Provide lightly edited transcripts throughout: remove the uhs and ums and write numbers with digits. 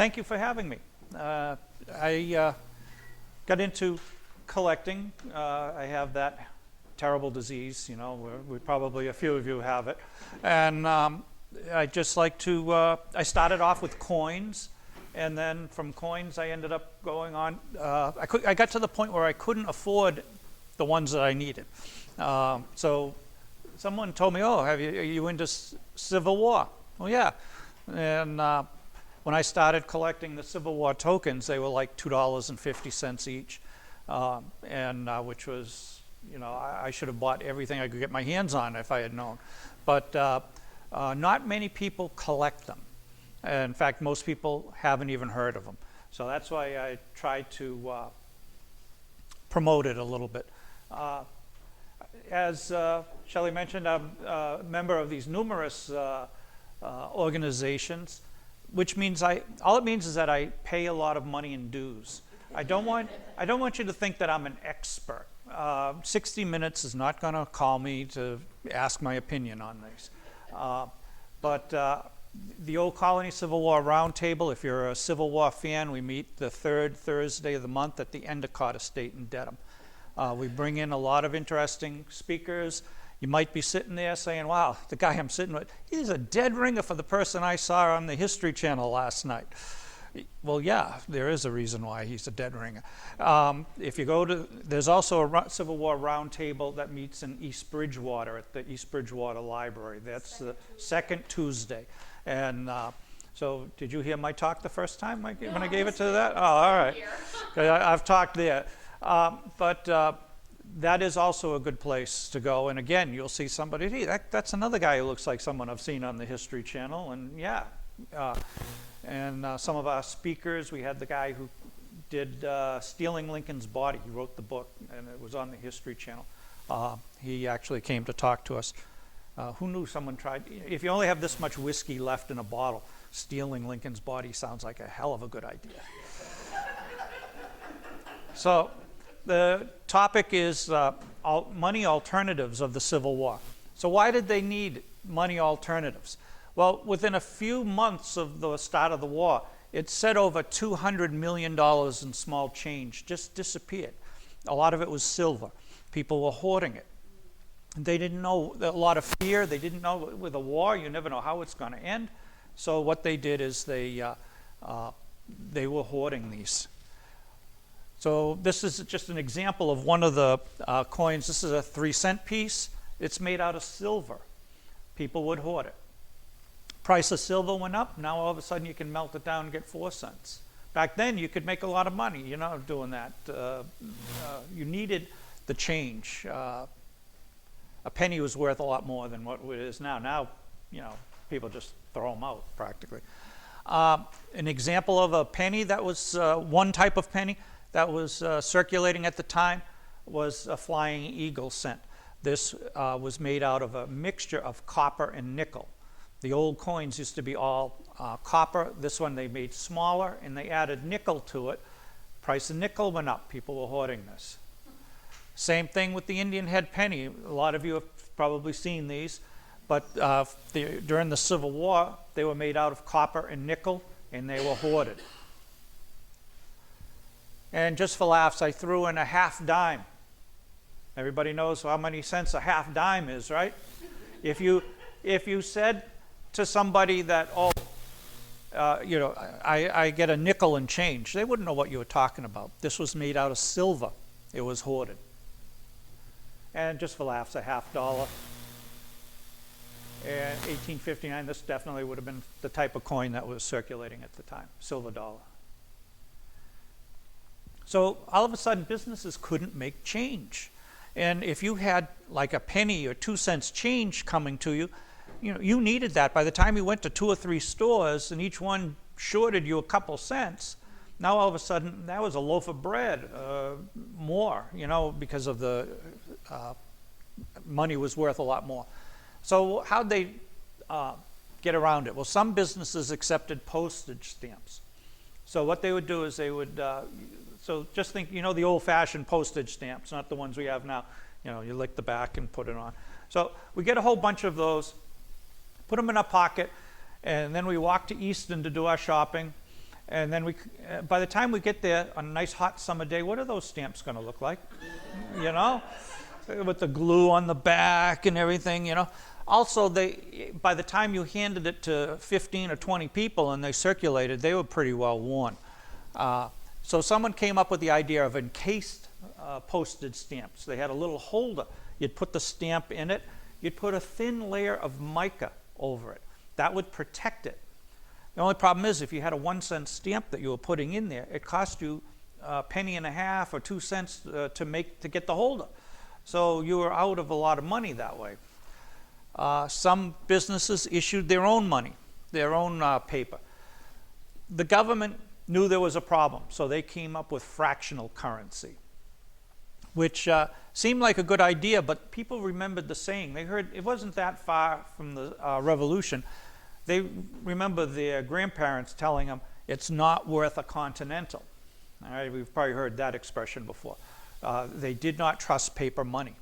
Thank you for having me. I got into collecting. I have that terrible disease, you know, we probably, a few of you have it. And I just like to, I started off with coins, and then from coins I ended up going on. I got to the point where I couldn't afford the ones that I needed. So someone told me, oh, are you into Civil War? Well, yeah. And when I started collecting the Civil War tokens, they were like $2.50 each, which was, you know, I should have bought everything I could get my hands on if I had known. But not many people collect them. In fact, most people haven't even heard of them. So that's why I tried to promote it a little bit. As Shelley mentioned, I'm a member of these numerous organizations, which means all it means is that I pay a lot of money in dues. I don't want you to think that I'm an expert. 60 Minutes is not going to call me to ask my opinion on these. But the Old Colony Civil War Roundtable, if you're a Civil War fan, we meet the third Thursday of the month at the Endicott Estate in Dedham. We bring in a lot of interesting speakers. You might be sitting there saying, wow, the guy I'm sitting with, he's a dead ringer for the person I saw on the History Channel last night. Well, yeah, there is a reason why he's a dead ringer. If you go to, there's also a Civil War roundtable that meets in East Bridgewater at the East Bridgewater Library. That's the second Tuesday. And so did you hear my talk the first time when I gave it to that? Oh, all right. I've talked there. That is also a good place to go. And again, you'll see somebody, hey, that's another guy who looks like someone I've seen on the History Channel. And yeah. Some of our speakers, we had the guy who did Stealing Lincoln's Body. He wrote the book, and it was on the History Channel. He actually came to talk to us. Who knew someone tried? If you only have this much whiskey left in a bottle, stealing Lincoln's body sounds like a hell of a good idea. So the topic is money alternatives of the Civil War. So why did they need money alternatives? Well, within a few months of the start of the war, it said over $200 million in small change just disappeared. A lot of it was silver. People were hoarding it. They didn't know, a lot of fear. They didn't know with a war, you never know how it's going to end. So what they did is they were hoarding these. So this is just an example of one of the coins. This is a 3-cent piece. It's made out of silver. People would hoard it. Price of silver went up. Now all of a sudden you can melt it down and get 4 cents. Back then you could make a lot of money, you know, doing that. You needed the change. A penny was worth a lot more than what it is now. Now, you know, people just throw them out practically. An example of a penny that was one type of penny that was circulating at the time was a Flying Eagle cent. This was made out of a mixture of copper and nickel. The old coins used to be all copper. This one they made smaller, and they added nickel to it. Price of nickel went up. People were hoarding this. Same thing with the Indian head penny. A lot of you have probably seen these, but during the Civil War, they were made out of copper and nickel, and they were hoarded. And just for laughs, I threw in a half dime. Everybody knows how many cents a half dime is, right? If you said to somebody that, oh, you know, I get a nickel and change, they wouldn't know what you were talking about. This was made out of silver. It was hoarded. And just for laughs, a $50. And 1859, this definitely would have been the type of coin that was circulating at the time, silver dollar. So all of a sudden, businesses couldn't make change. And if you had like a penny or 2 cents change coming to you, you know, you needed that. By the time you went to 2 or 3 stores and each one shorted you a couple cents, now all of a sudden that was a loaf of bread more, you know, because of the money was worth a lot more. So how'd they get around it? Well, some businesses accepted postage stamps. So what they would do is they would, so just think, you know, the old-fashioned postage stamps, not the ones we have now. You know, you lick the back and put it on. So we get a whole bunch of those, put them in a pocket, and then we walk to Easton to do our shopping. And then by the time we get there on a nice hot summer day, what are those stamps going to look like? You know, with the glue on the back and everything, you know. Also, by the time you handed it to 15 or 20 people and they circulated, they were pretty well worn. So someone came up with the idea of encased postage stamps. They had a little holder. You'd put the stamp in it. You'd put a thin layer of mica over it. That would protect it. The only problem is if you had a 1-cent stamp that you were putting in there, it cost you a penny and a half or 2 cents to get the holder. So you were out of a lot of money that way. Some businesses issued their own money, their own paper. The government knew there was a problem, so they came up with fractional currency, which seemed like a good idea, but people remembered the saying. They heard it wasn't that far from the Revolution. They remember their grandparents telling them, it's not worth a continental. All right, we've probably heard that expression before. They did not trust paper money.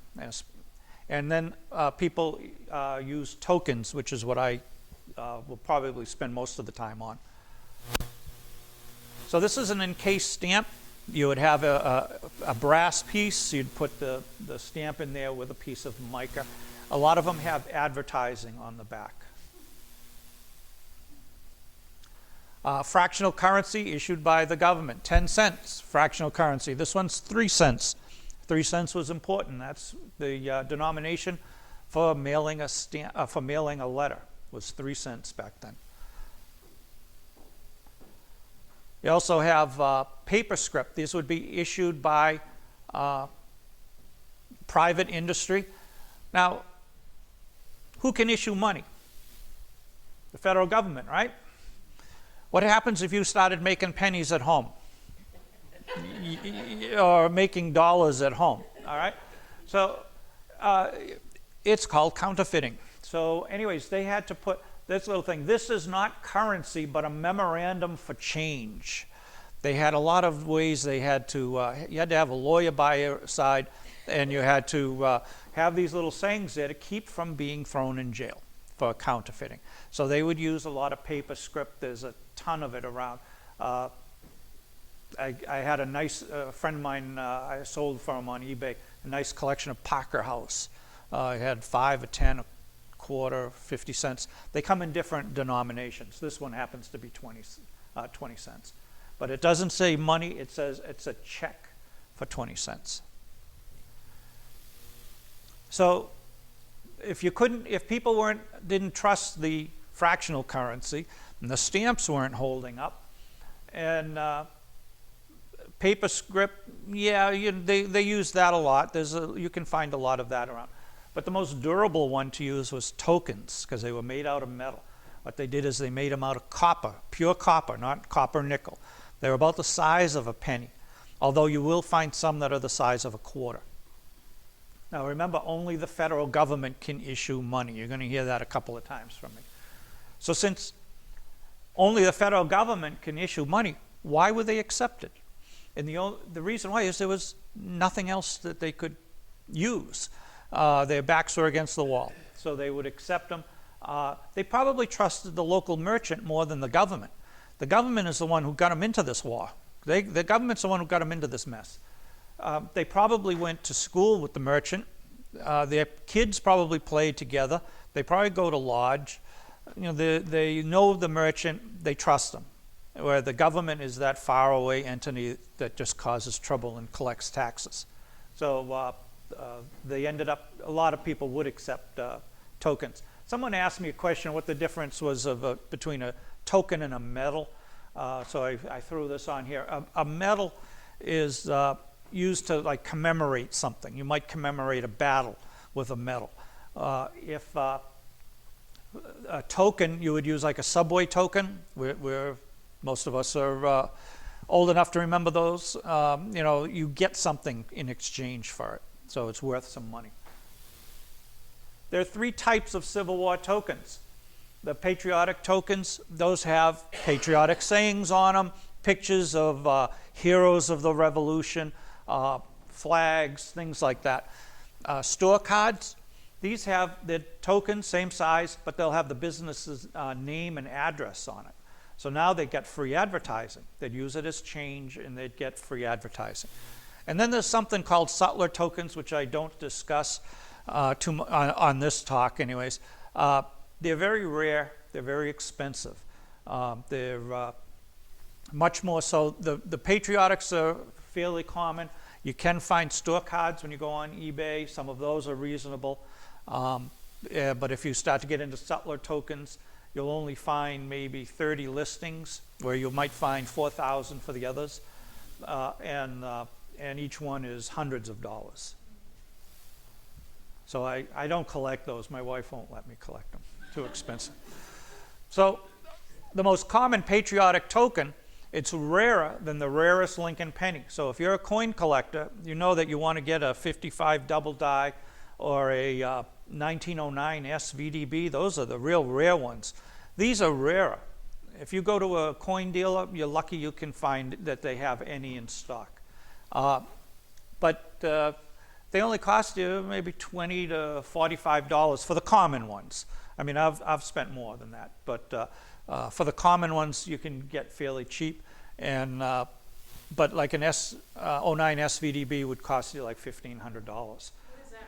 And then people use tokens, which is what I will probably spend most of the time on. So this is an encase stamp. You would have a brass piece. You'd put the stamp in there with a piece of mica. A lot of them have advertising on the back. Fractional currency issued by the government, 10 cents, fractional currency. This one's 3 cents. 3 cents was important. That's the denomination for mailing a letter, was 3 cents back then. You also have paper scrip. These would be issued by private industry. Now, who can issue money? The federal government, right? What happens if you started making pennies at home? Or making dollars at home, all right? So it's called counterfeiting. So anyways, they had to put this little thing. This is not currency, but a memorandum for change. They had a lot of ways they had to, you had to have a lawyer by your side, and you had to have these little sayings there to keep from being thrown in jail for counterfeiting. So they would use a lot of paper scrip. There's a ton of it around. I had a nice friend of mine, I sold for him on eBay, a nice collection of Parker House. I had 5 or 10, a quarter, 50 cents. They come in different denominations. This one happens to be 20 cents. But it doesn't say money, it says it's a check for 20 cents. So if people didn't trust the fractional currency, and the stamps weren't holding up, and paper scrip, yeah, they use that a lot. You can find a lot of that around. But the most durable one to use was tokens, because they were made out of metal. What they did is they made them out of copper, pure copper, not copper nickel. They were about the size of a penny, although you will find some that are the size of a quarter. Now remember, only the federal government can issue money. You're going to hear that a couple of times from me. So since only the federal government can issue money, why were they accepted? And the reason why is there was nothing else that they could use. Their backs were against the wall, so they would accept them. They probably trusted the local merchant more than the government. The government is the one who got them into this war. The government's the one who got them into this mess. They probably went to school with the merchant. Their kids probably played together. They probably go to lodge. You know, they know the merchant. They trust them. Where the government is that faraway entity that just causes trouble and collects taxes. So they ended up, a lot of people would accept tokens. Someone asked me a question what the difference was between a token and a medal. So I threw this on here. A medal is used to like commemorate something. You might commemorate a battle with a medal. If a token, you would use like a subway token, where most of us are old enough to remember those. You know, you get something in exchange for it, so it's worth some money. There are 3 types of Civil War tokens. The patriotic tokens, those have patriotic sayings on them, pictures of heroes of the Revolution, flags, things like that. Store cards, these have the token, same size, but they'll have the business's name and address on it. So now they get free advertising. They'd use it as change, and they'd get free advertising. And then there's something called Sutler tokens, which I don't discuss on this talk anyways. They're very rare. They're very expensive. They're much more so. The patriotics are fairly common. You can find store cards when you go on eBay. Some of those are reasonable. But if you start to get into Sutler tokens, you'll only find maybe 30 listings, where you might find 4,000 for the others. And each one is hundreds of dollars. So I don't collect those. My wife won't let me collect them. Too expensive. So the most common patriotic token, it's rarer than the rarest Lincoln penny. So if you're a coin collector, you know that you want to get a 55 double die or a 1909 SVDB. Those are the real rare ones. These are rarer. If you go to a coin dealer, you're lucky you can find that they have any in stock. But they only cost you maybe $20 to $45 for the common ones. I mean, I've spent more than that, but for the common ones, you can get fairly cheap. And but like an '09 SVDB would cost you like $1,500. What does that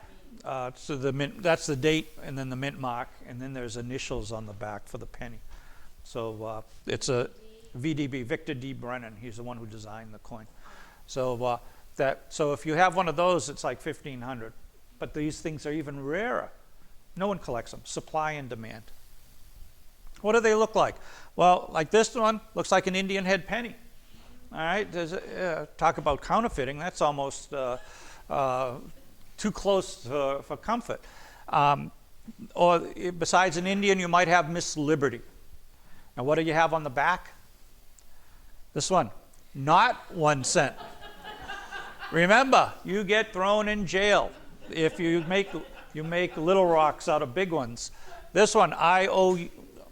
mean? So the mint, that's the date, and then the mint mark, and then there's initials on the back for the penny. So it's a VDB, Victor D. Brennan. He's the one who designed the coin. So so if you have one of those, it's like $1,500. But these things are even rarer. No one collects them. Supply and demand. What do they look like? Well, like this one, looks like an Indian head penny. All right, talk about counterfeiting. That's almost too close for comfort. Or besides an Indian, you might have Miss Liberty. Now, what do you have on the back? This one, not 1 cent. Remember, you get thrown in jail if you make little rocks out of big ones. This one,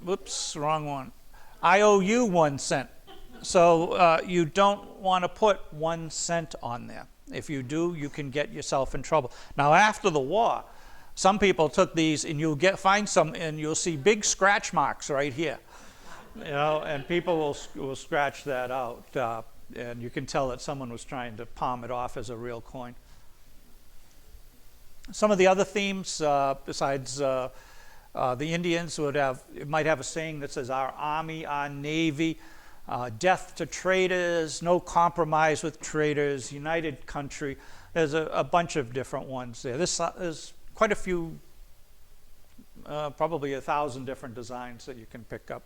whoops, wrong one. I owe you 1 cent. So you don't want to put 1 cent on there. If you do, you can get yourself in trouble. Now, after the war, some people took these, and you'll find some, and you'll see big scratch marks right here. You know, and people will scratch that out. And you can tell that someone was trying to palm it off as a real coin. Some of the other themes, besides the Indians, might have a saying that says, "Our Army, our Navy, death to traitors, no compromise with traitors, united country." There's a bunch of different ones there. There's quite a few, probably 1,000 different designs that you can pick up.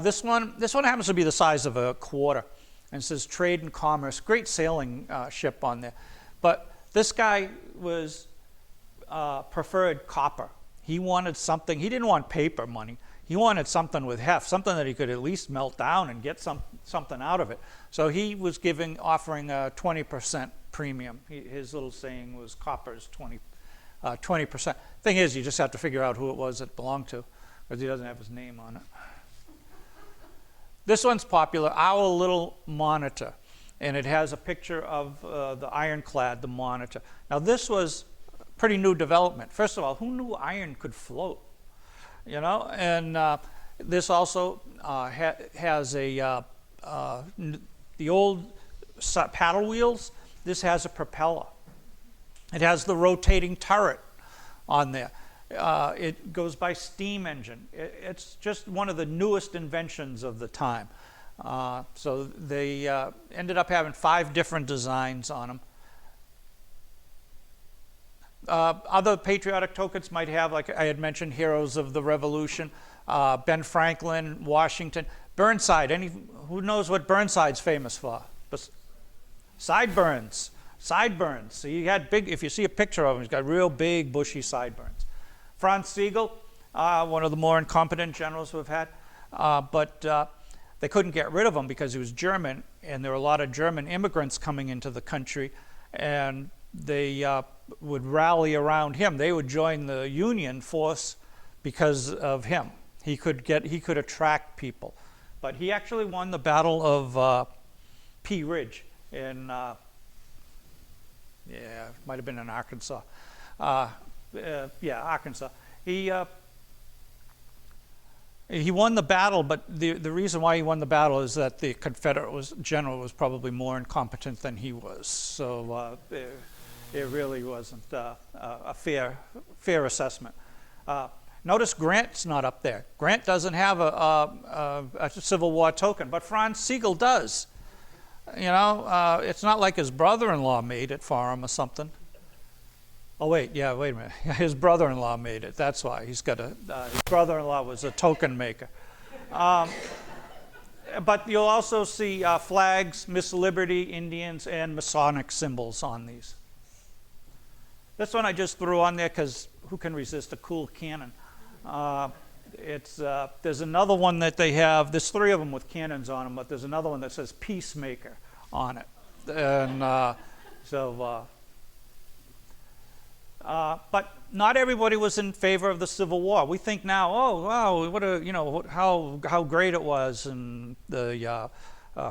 This one happens to be the size of a quarter, and it says Trade and Commerce. Great sailing ship on there. But this guy was preferred copper. He wanted something. He didn't want paper money. He wanted something with heft, something that he could at least melt down and get something out of it. So he was offering a 20% premium. His little saying was copper's 20%. Thing is, you just have to figure out who it was it belonged to, because he doesn't have his name on it. This one's popular, Our Little Monitor, and it has a picture of the ironclad, the Monitor. Now, this was pretty new development. First of all, who knew iron could float? You know, and this also has the old paddle wheels. This has a propeller. It has the rotating turret on there. It goes by steam engine. It's just one of the newest inventions of the time. So they ended up having 5 different designs on them. Other patriotic tokens might have, like I had mentioned, Heroes of the Revolution, Ben Franklin, Washington, Burnside. Who knows what Burnside's famous for? Sideburns. Sideburns. So he had big. If you see a picture of him, he's got real big, bushy sideburns. Franz Sigel, one of the more incompetent generals we've had, but they couldn't get rid of him because he was German, and there were a lot of German immigrants coming into the country, and they would rally around him. They would join the Union force because of him. He could attract people, but he actually won the Battle of Pea Ridge in it might have been in Arkansas. Arkansas. He He won the battle, but the reason why he won the battle is that the Confederate general was probably more incompetent than he was. So it really wasn't a fair assessment. Notice Grant's not up there. Grant doesn't have a Civil War token, but Franz Sigel does. You know, it's not like his brother-in-law made it for him or something. Oh wait a minute. His brother-in-law made it. That's why he's got his brother-in-law was a token maker. But you'll also see flags, Miss Liberty, Indians, and Masonic symbols on these. This one I just threw on there because who can resist a cool cannon? There's another one that they have. There's 3 of them with cannons on them, but there's another one that says Peacemaker on it. And but not everybody was in favor of the Civil War. We think now, oh wow, what a how great it was and the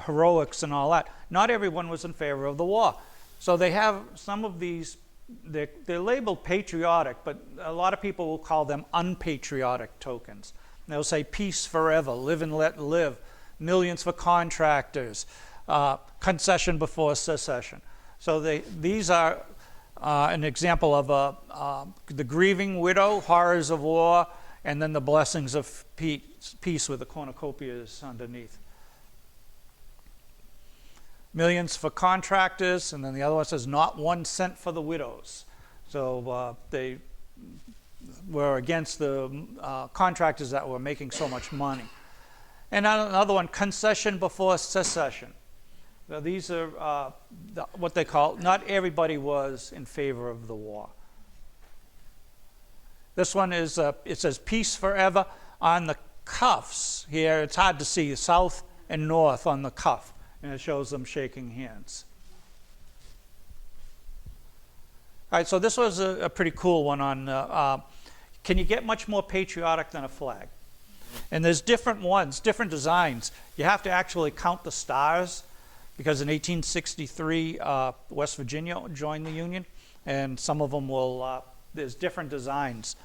heroics and all that. Not everyone was in favor of the war. So they have some of these. They're labeled patriotic, but a lot of people will call them unpatriotic tokens. They'll say peace forever, live and let live, millions for contractors, concession before secession. So these are an example of the grieving widow, horrors of war, and then the blessings of peace with the cornucopias underneath. Millions for contractors, and then the other one says not 1 cent for the widows. So they were against the contractors that were making so much money. And another one, concession before secession. Now, these are what they call, not everybody was in favor of the war. This one is, it says peace forever on the cuffs. Here, it's hard to see, south and north on the cuff. And it shows them shaking hands. All right, so this was a pretty cool one on, can you get much more patriotic than a flag? And there's different ones, different designs. You have to actually count the stars, because in 1863, West Virginia joined the Union, and some of them will, there's different designs.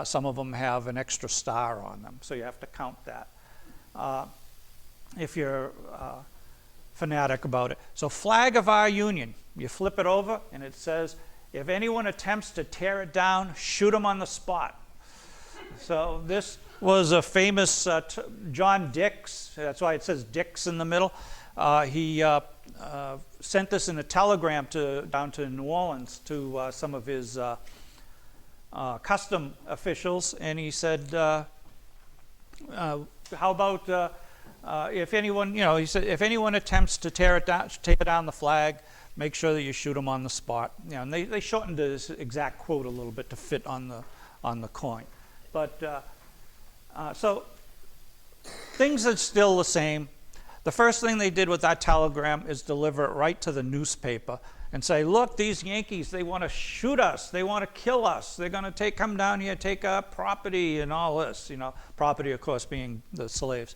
Some of them have an extra star on them, so you have to count that. If you're fanatic about it. So flag of our Union, you flip it over and it says, if anyone attempts to tear it down, shoot them on the spot. So this was a famous John Dix, that's why it says Dix in the middle. He sent this in a telegram down to New Orleans to some of his custom officials, and he said, how about if anyone, he said, if anyone attempts to tear down the flag, make sure that you shoot them on the spot. And they shortened this exact quote a little bit to fit on the coin. But so things are still the same. The first thing they did with that telegram is deliver it right to the newspaper and say, look, these Yankees, they want to shoot us. They want to kill us. They're going to come down here, take our property and all this. Property, of course, being the slaves.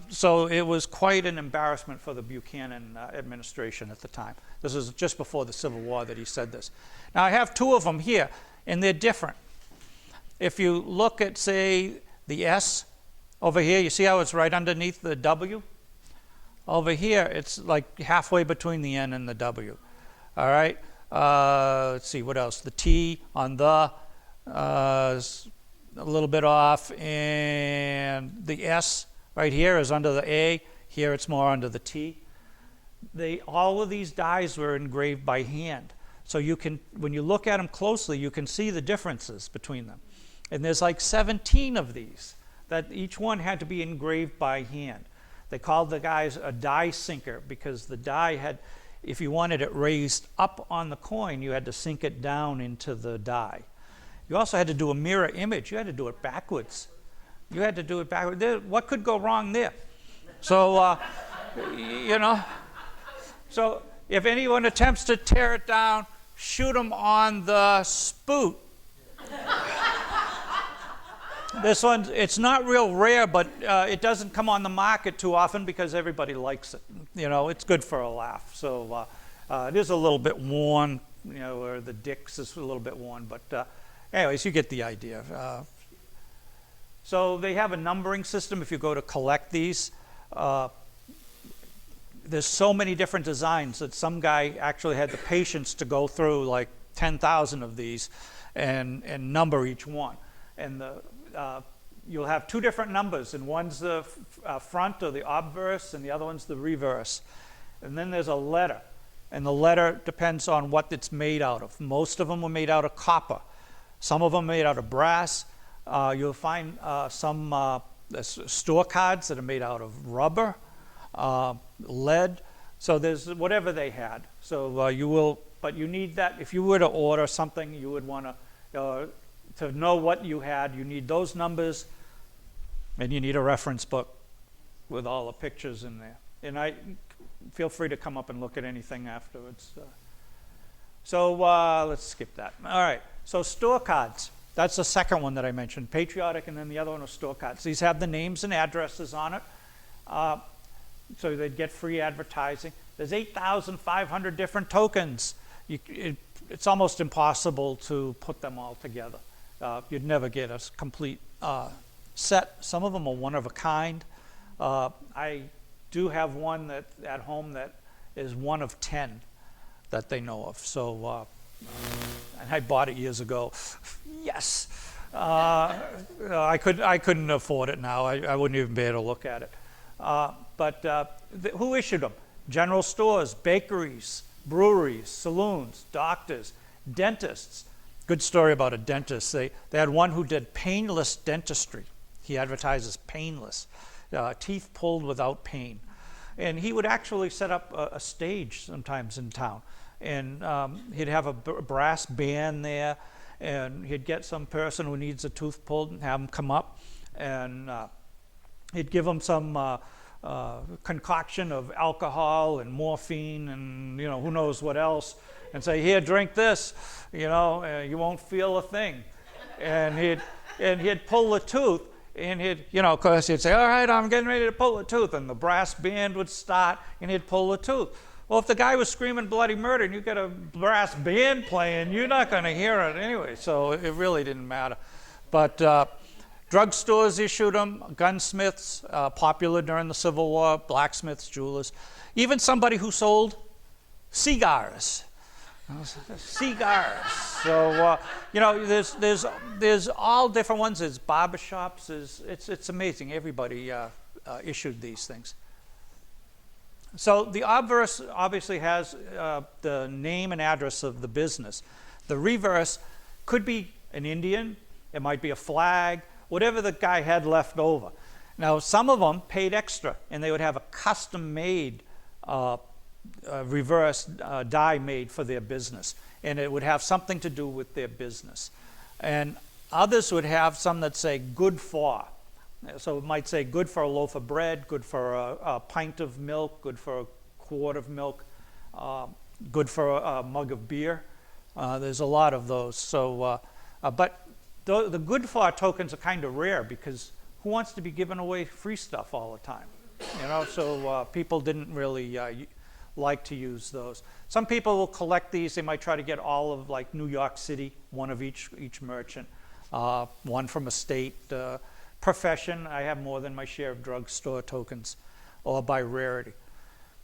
So it was quite an embarrassment for the Buchanan administration at the time. This was just before the Civil War that he said this. Now I have 2 of them here, and they're different. If you look at, say, the S over here, you see how it's right underneath the W? Over here, it's like halfway between the N and the W. All right? Let's see, what else? The T on the, a little bit off, and the S right here is under the A. Here it's more under the T. All of these dies were engraved by hand. So you can, when you look at them closely, you can see the differences between them. And there's like 17 of these that each one had to be engraved by hand. They called the guys a die sinker because the die had, if you wanted it raised up on the coin, you had to sink it down into the die. You also had to do a mirror image. You had to do it backwards. You had to do it backwards. What could go wrong there? So, so if anyone attempts to tear it down, shoot them on the spoot. This one, it's not real rare, but it doesn't come on the market too often because everybody likes it. It's good for a laugh. So it is a little bit worn, or the Dix is a little bit worn. But anyways, you get the idea. So they have a numbering system if you go to collect these. There's so many different designs that some guy actually had the patience to go through like 10,000 of these and number each one. And you'll have two different numbers, and one's the front or the obverse, and the other one's the reverse. And then there's a letter, and the letter depends on what it's made out of. Most of them were made out of copper. Some of them made out of brass. You'll find some store cards that are made out of rubber, lead. So there's whatever they had. So but you need that. If you were to order something, you would want to know what you had. You need those numbers, and you need a reference book with all the pictures in there. And feel free to come up and look at anything afterwards. So let's skip that. All right. So store cards. That's the second one that I mentioned, Patriotic, and then the other one was store cards. These have the names and addresses on it, so they'd get free advertising. There's 8,500 different tokens. It's almost impossible to put them all together. You'd never get a complete set. Some of them are one of a kind. I do have one at home that is one of 10 that they know of. So, and I bought it years ago. Yes. I couldn't afford it now. I wouldn't even be able to look at it. But who issued them? General stores, bakeries, breweries, saloons, doctors, dentists. Good story about a dentist. They had one who did painless dentistry. He advertises painless, teeth pulled without pain. And he would actually set up a stage sometimes in town. And he'd have a brass band there, and he'd get some person who needs a tooth pulled and have them come up, and he'd give them some concoction of alcohol and morphine and who knows what else, and say, here, drink this, you won't feel a thing. And he'd pull the tooth, and of course he'd say, all right, I'm getting ready to pull the tooth, and the brass band would start, and he'd pull the tooth. Well, if the guy was screaming bloody murder and you got a brass band playing, you're not going to hear it anyway, so it really didn't matter. But drugstores issued them, gunsmiths, popular during the Civil War, blacksmiths, jewelers, even somebody who sold cigars. Cigars. So there's all different ones. There's barbershops. It's amazing. Everybody issued these things. So the obverse obviously has the name and address of the business. The reverse could be an Indian. It might be a flag. Whatever the guy had left over. Now, some of them paid extra, and they would have a custom-made reverse die made for their business, and it would have something to do with their business. And others would have some that say good for. So it might say good for a loaf of bread, good for a pint of milk, good for a quart of milk, good for a mug of beer. There's a lot of those. So, but the good for tokens are kind of rare, because who wants to be giving away free stuff all the time? So people didn't really like to use those. Some people will collect these. They might try to get all of like New York City, one of each merchant, one from a state. Profession, I have more than my share of drugstore tokens, or by rarity.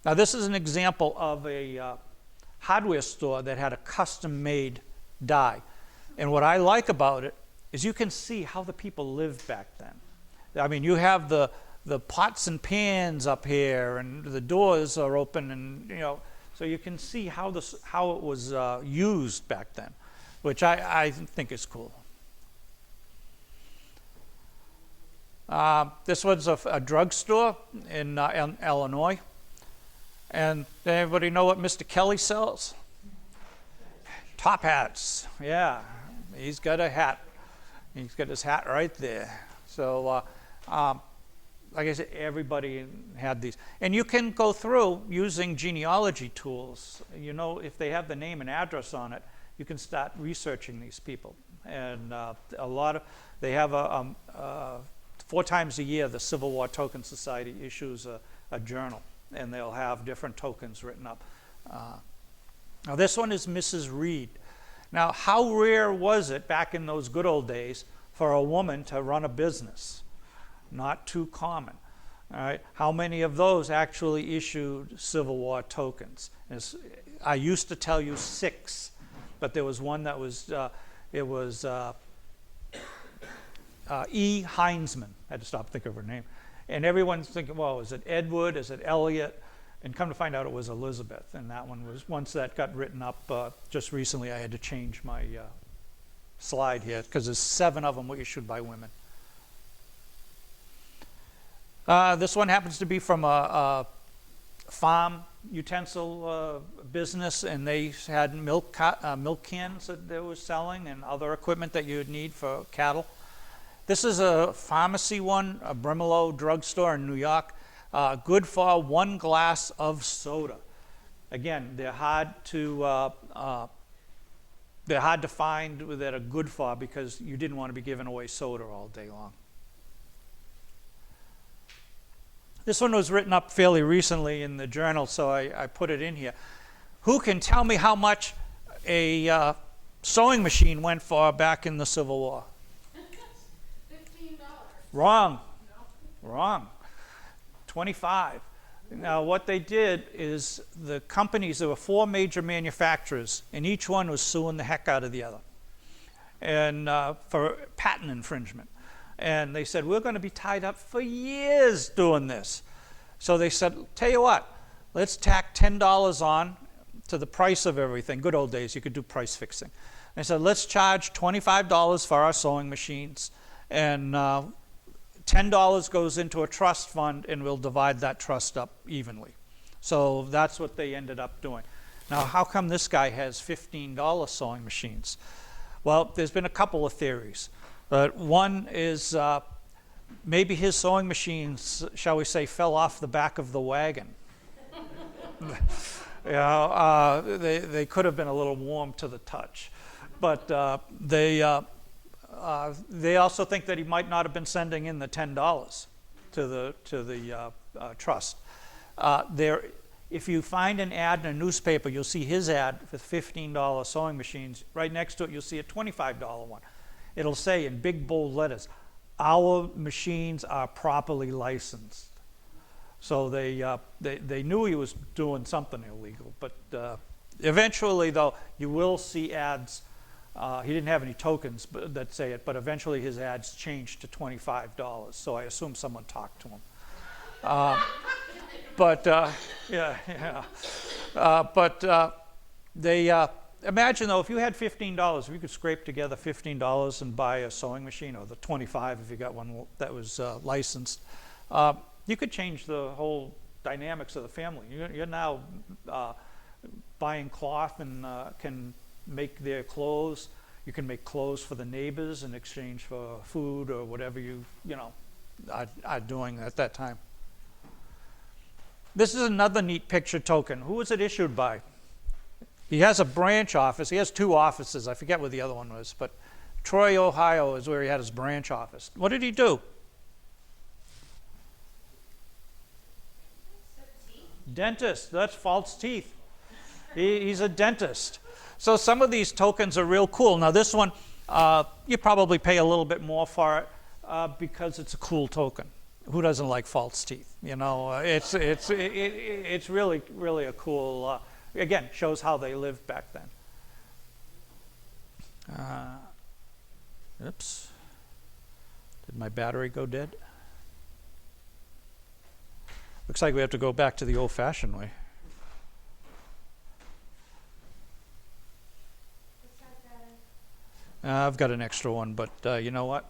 Now this is an example of a hardware store that had a custom-made die. And what I like about it is you can see how the people lived back then. I mean, you have the pots and pans up here, and the doors are open, and so you can see how it was used back then, which I think is cool. This was a drugstore in Illinois. And anybody know what Mr. Kelly sells? Top hats. Yeah, he's got a hat. He's got his hat right there. So, like I said, everybody had these. And you can go through using genealogy tools. If they have the name and address on it, you can start researching these people. And they have 4 times a year, the Civil War Token Society issues a journal, and they'll have different tokens written up. Now this one is Mrs. Reed. Now, how rare was it back in those good old days for a woman to run a business. Not too common. All right. How many of those actually issued Civil War tokens? I used to tell you 6, but there was one that was, E. Heinzman. I had to stop thinking of her name. And everyone's thinking, well, is it Edward? Is it Elliot? And come to find out it was Elizabeth. And that one was, once that got written up just recently, I had to change my slide here because there's 7 of them were issued by women. This one happens to be from a farm utensil business, and they had milk cans that they were selling and other equipment that you would need for cattle. This is a pharmacy one, a Brimelow drugstore in New York. Good for 1 glass of soda. Again, they're hard to find that are good for because you didn't want to be giving away soda all day long. This one was written up fairly recently in the journal, so I put it in here. Who can tell me how much a sewing machine went for back in the Civil War? $15. Wrong. No. Wrong. 25. Now, what they did is the companies, there were 4 major manufacturers, and each one was suing the heck out of the other, and for patent infringement. And they said, we're going to be tied up for years doing this. So they said, tell you what, let's tack $10 on to the price of everything. Good old days, you could do price fixing. They said, let's charge $25 for our sewing machines, and $10 goes into a trust fund, and we'll divide that trust up evenly. So that's what they ended up doing. Now, how come this guy has $15 sewing machines? Well, there's been a couple of theories. But one is maybe his sewing machines, shall we say, fell off the back of the wagon. They could have been a little warm to the touch. But they also think that he might not have been sending in the $10 to the trust. If you find an ad in a newspaper, you'll see his ad for $15 sewing machines. Right next to it, you'll see a $25 one. It'll say in big bold letters, our machines are properly licensed. So they knew he was doing something illegal. But eventually, though, you will see ads. He didn't have any tokens that say it, but eventually his ads changed to $25. So I assume someone talked to him. Imagine, though, if you had $15, if you could scrape together $15 and buy a sewing machine, or the $25 if you got one that was licensed, you could change the whole dynamics of the family. You're now buying cloth and can make their clothes. You can make clothes for the neighbors in exchange for food or whatever you are doing at that time. This is another neat picture token. Who was it issued by? He has a branch office. He has 2 offices. I forget what the other one was, but Troy, Ohio is where he had his branch office. What did he do? Dentist. That's false teeth. He's a dentist. So some of these tokens are real cool. Now this one, you probably pay a little bit more for it because it's a cool token. Who doesn't like false teeth? You know, it's really, really a cool. Again, shows how they lived back then. Oops. Did my battery go dead? Looks like we have to go back to the old-fashioned way. I've got an extra one, but you know what?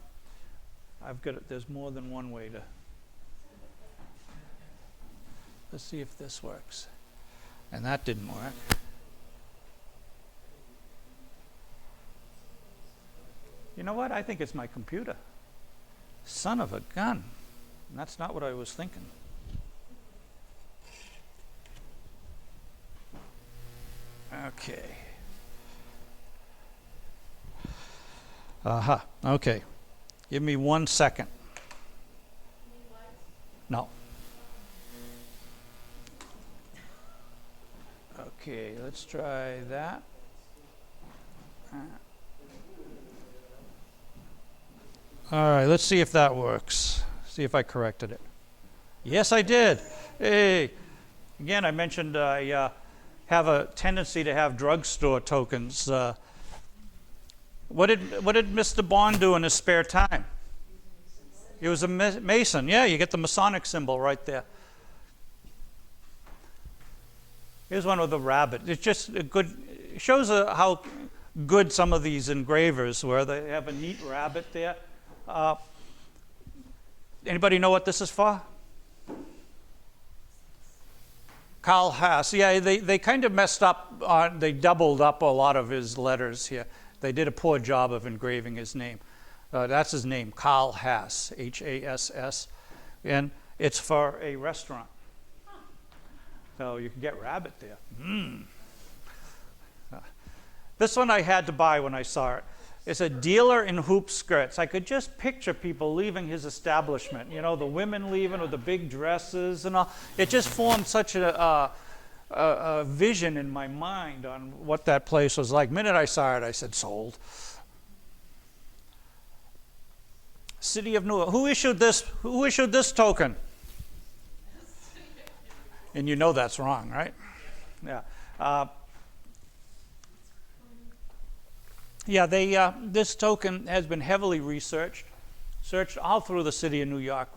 There's more than one way to. Let's see if this works. And that didn't work. You know what? I think it's my computer. Son of a gun. And that's not what I was thinking. Okay. Aha. Okay. Give me 1 second. No. Okay, let's try that. All right, let's see if that works. See if I corrected it. Yes, I did. Hey. Again, I mentioned I have a tendency to have drugstore tokens. What did Mr. Bond do in his spare time? He was a Mason. Yeah, you get the Masonic symbol right there. Here's one with a rabbit. It's just a good, it shows how good some of these engravers were. They have a neat rabbit there. Anybody know what this is for? Karl Haas. Yeah, they kind of messed up on, they doubled up a lot of his letters here. They did a poor job of engraving his name. That's his name, Karl Haas, H-A-S-S. And it's for a restaurant. So you can get rabbit there. This one I had to buy when I saw it. It's a dealer in hoop skirts. I could just picture people leaving his establishment. You know, the women leaving with the big dresses and all. It just formed such a vision in my mind on what that place was like. The minute I saw it, I said, sold. City of New York. Who issued this? Who issued this token? And you know that's wrong, right? Yeah. Yeah, this token has been heavily researched, searched all through the City of New York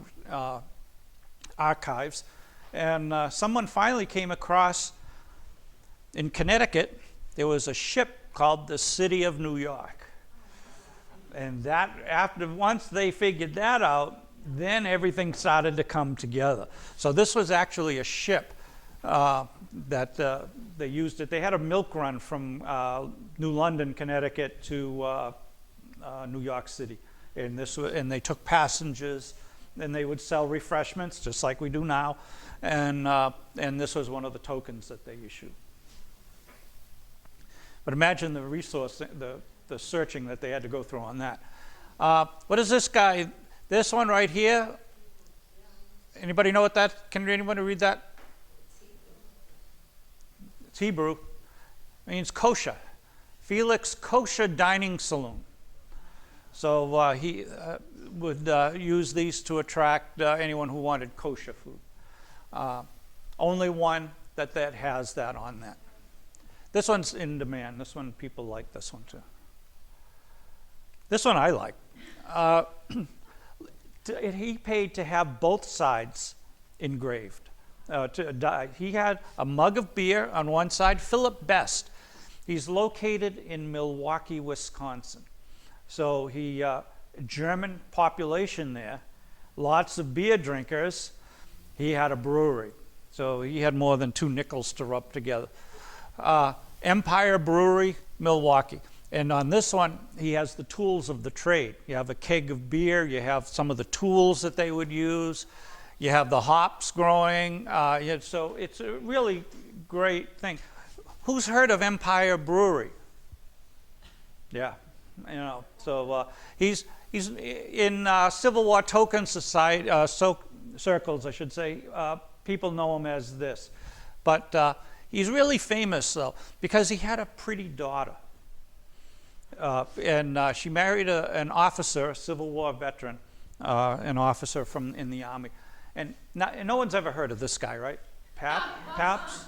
archives. And someone finally came across, in Connecticut, there was a ship called the City of New York. And that, once they figured that out, then everything started to come together. So this was actually a ship that they used it. They had a milk run from New London, Connecticut to New York City. And they took passengers, and they would sell refreshments, just like we do now. And this was one of the tokens that they issued. But imagine the resource, the searching that they had to go through on that. What is this guy? This one right here? Anybody know what that? Can anybody read that? It's Hebrew. It means kosher. Felix Kosher Dining Saloon. So he would use these to attract anyone who wanted kosher food. Only one that has that on that. This one's in demand. This one, people like this one too. This one I like. He paid to have both sides engraved. He had a mug of beer on one side, Philip Best. He's located in Milwaukee, Wisconsin. So German population there, lots of beer drinkers. He had a brewery. So he had more than 2 nickels to rub together. Empire Brewery, Milwaukee. And on this one, he has the tools of the trade. You have a keg of beer, you have some of the tools that they would use, you have the hops growing. So it's a really great thing. Who's heard of Empire Brewery? Yeah, you know. So he's in Civil War token society circles, I should say. People know him as this, but he's really famous though because he had a pretty daughter. And she married an officer, a Civil War veteran, an officer in the Army. And no one's ever heard of this guy, right? Pabst?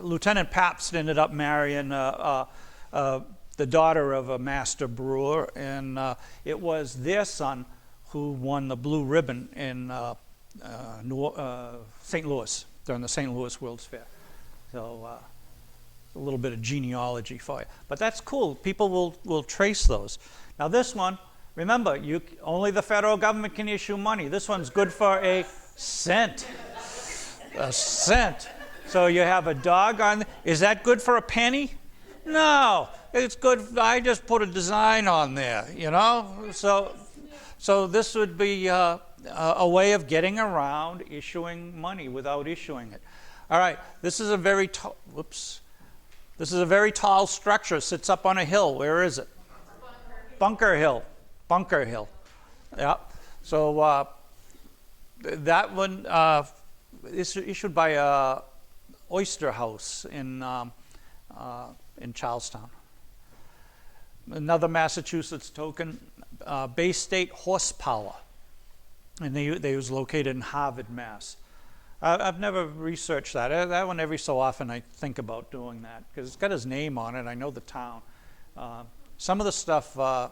Lieutenant Pabst ended up marrying the daughter of a master brewer, and it was their son who won the blue ribbon in St. Louis during the St. Louis World's Fair. So a little bit of genealogy for you. But that's cool. People will trace those. Now this one, remember, only the federal government can issue money. This one's good for a cent. A cent. So you have a dog on. Is that good for a penny? No. It's good. I just put a design on there, you know? So this would be a way of getting around issuing money without issuing it. All right, this is a very tall, This is a very tall structure, sits up on a hill. Where is it? Bunker Hill. Bunker Hill. Yeah. So that one is issued by Oyster House in Charlestown. Another Massachusetts token, Bay State Horsepower, and they was located in Harvard, Mass. I've never researched that. That one every so often I think about doing that because it's got his name on it. I know the town. Some of the stuff, I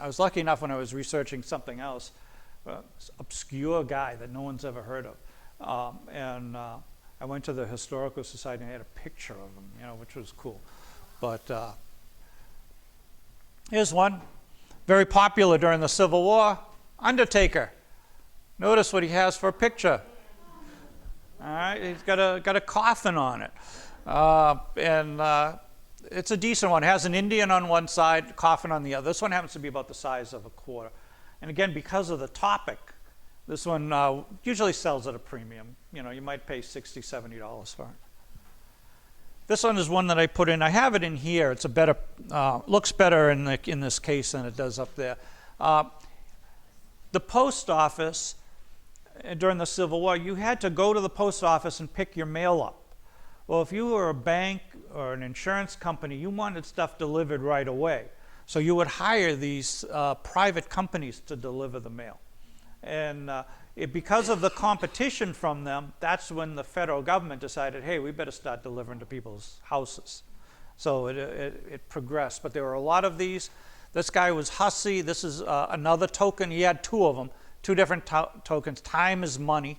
was lucky enough when I was researching something else, obscure guy that no one's ever heard of. And I went to the Historical Society and I had a picture of him, which was cool. But here's one, very popular during the Civil War, Undertaker. Notice what he has for a picture. All right, he's got a coffin on it. And it's a decent one. It has an Indian on one side, coffin on the other. This one happens to be about the size of a quarter. And again, because of the topic, this one usually sells at a premium. You might pay $60, $70 for it. This one is one that I put in. I have it in here. It's a better, looks better in this case than it does up there. The post office, during the Civil War, you had to go to the post office and pick your mail up. Well, if you were a bank or an insurance company, you wanted stuff delivered right away. So you would hire these private companies to deliver the mail. And because of the competition from them, that's when the federal government decided, hey, we better start delivering to people's houses. So it progressed. But there were a lot of these. This guy was Hussey. This is another token. He had two of them. Two different tokens. Time is money.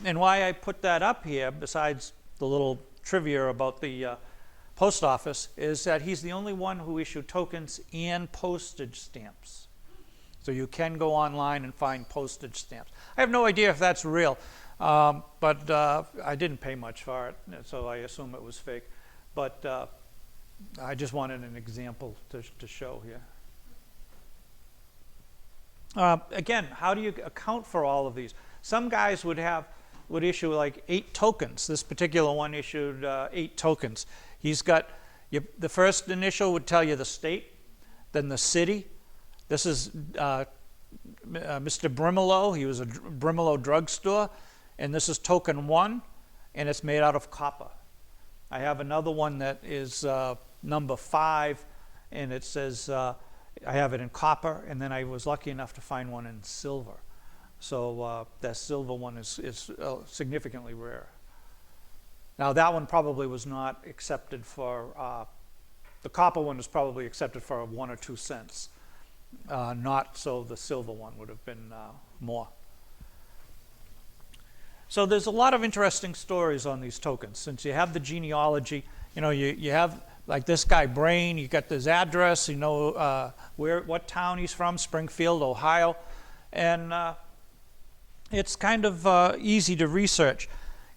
And why I put that up here, besides the little trivia about the post office, is that he's the only one who issued tokens and postage stamps. So you can go online and find postage stamps. I have no idea if that's real, but I didn't pay much for it, so I assume it was fake. But I just wanted an example to show here. Again, how do you account for all of these? Some guys would issue like 8 tokens. This particular one issued 8 tokens. He's got, the first initial would tell you the state, then the city. This is Mr. Brimelow. He was a Brimelow drugstore. And this is token 1, and it's made out of copper. I have another one that is number 5, and it says, I have it in copper, and then I was lucky enough to find one in silver. So that silver one is significantly rare. Now that one probably was not accepted for, the copper one was probably accepted for 1 or 2 cents. Not so the silver one would have been more. So there's a lot of interesting stories on these tokens. Since you have the genealogy, you have like this guy Brain, you got his address, what town he's from, Springfield, Ohio, and it's kind of easy to research.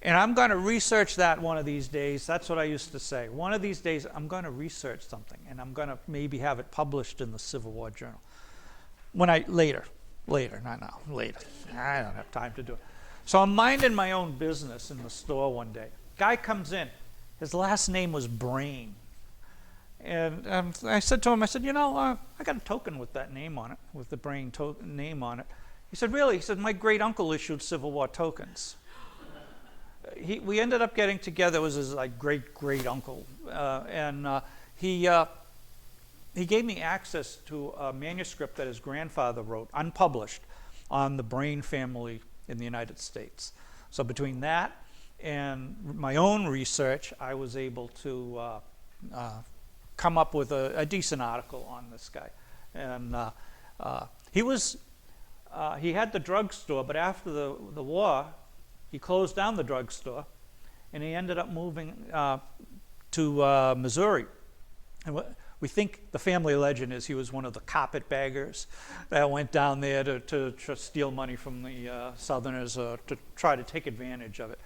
And I'm going to research that one of these days. That's what I used to say. One of these days, I'm going to research something, and I'm going to maybe have it published in the Civil War Journal. Later, not now, later. I don't have time to do it. So I'm minding my own business in the store one day. Guy comes in. His last name was Brain. And I said to him, I got a token with that name on it, with the Brain name on it. He said, really? He said, my great uncle issued Civil War tokens. We ended up getting together. It was his great uncle, and he gave me access to a manuscript that his grandfather wrote, unpublished, on the Brain family in the United States. So between that and my own research, I was able to come up with a decent article on this guy. And he had the drugstore, but after the war, he closed down the drugstore, and he ended up moving to Missouri. And we think the family legend is he was one of the carpetbaggers that went down there to steal money from the Southerners or to try to take advantage of it.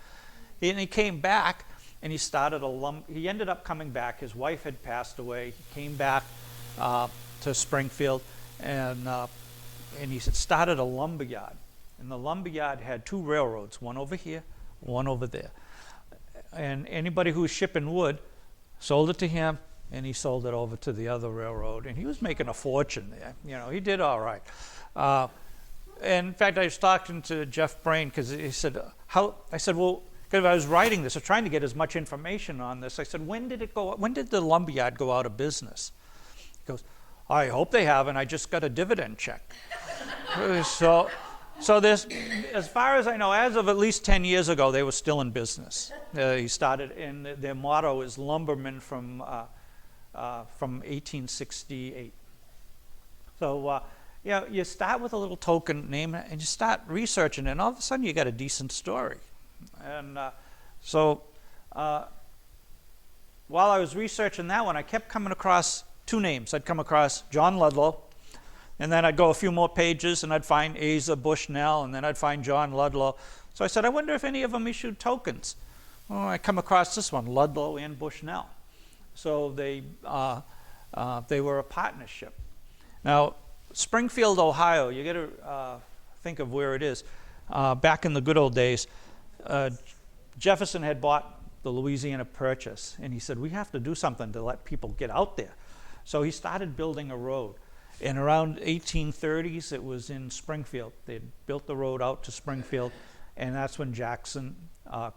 And he came back, and he started he ended up coming back. His wife had passed away. He came back to Springfield, and he started a lumber yard. And the lumber yard had 2 railroads, one over here, one over there. And anybody who was shipping wood sold it to him, and he sold it over to the other railroad. And he was making a fortune there. He did all right. And in fact, I was talking to Jeff Brain because he said, I said, well, because I was writing this, I was trying to get as much information on this. I said, when did the lumberyard go out of business? goes, I hope they haven't. I just got a dividend check. So this, as far as I know, as of at least 10 years ago, they were still in business. He started, and their motto is lumberman from 1868. So, you start with a little token name, and you start researching, and all of a sudden you got a decent story. And while I was researching that one, I kept coming across two names. I'd come across John Ludlow, and then I'd go a few more pages, and I'd find Zaiser, Bushnell, and then I'd find John Ludlow. So I said, I wonder if any of them issued tokens. Well, I come across this one, Ludlow and Bushnell. So they were a partnership. Now, Springfield, Ohio, you got to think of where it is. Back in the good old days, Jefferson had bought the Louisiana Purchase, and he said, we have to do something to let people get out there. So he started building a road. And around 1830s, it was in Springfield. They built the road out to Springfield, and that's when Jackson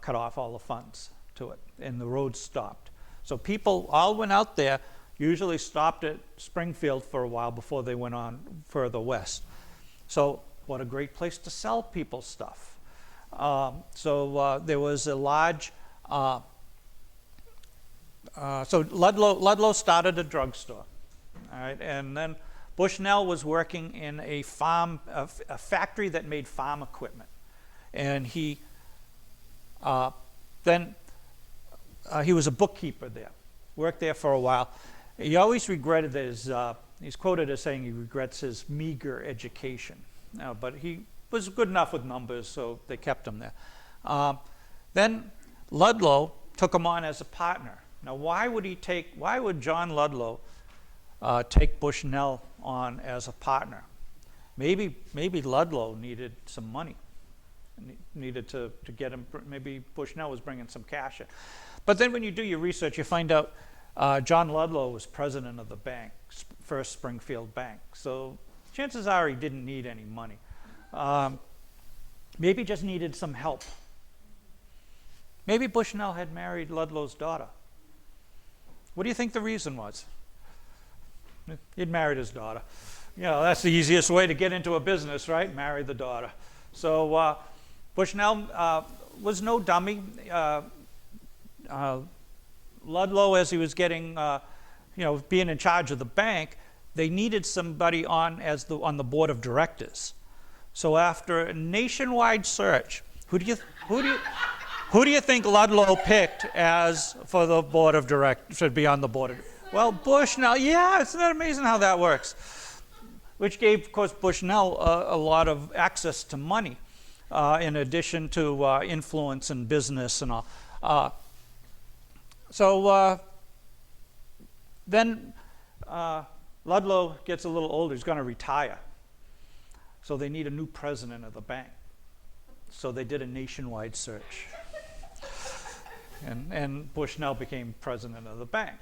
cut off all the funds to it, and the road stopped. So people all went out there, usually stopped at Springfield for a while before they went on further west. So what a great place to sell people stuff. There was a large, so Ludlow started a drugstore, all right, and then Bushnell was working in a factory that made farm equipment, and he was a bookkeeper there, worked there for a while. He always regretted he's quoted as saying he regrets his meager education. But he was good enough with numbers, so they kept him there. Then Ludlow took him on as a partner. Now, why would John Ludlow take Bushnell on as a partner? Maybe Ludlow needed some money. Needed to get him, maybe Bushnell was bringing some cash in. But then when you do your research, you find out John Ludlow was president of the bank, First Springfield Bank. So chances are he didn't need any money. Maybe just needed some help. Maybe Bushnell had married Ludlow's daughter. What do you think the reason was? He'd married his daughter. That's the easiest way to get into a business, right? Marry the daughter. So Bushnell was no dummy. Ludlow, as he was getting, being in charge of the bank, they needed somebody on the board of directors. So after a nationwide search, who do you think Ludlow picked for the board of directors, should be on the board of? Well, Bushnell. Yeah, isn't that amazing how that works? Which gave, of course, Bushnell a lot of access to money, in addition to influence in business and all. Then Ludlow gets a little older. He's going to retire. So they need a new president of the bank. So they did a nationwide search. And Bushnell became president of the bank.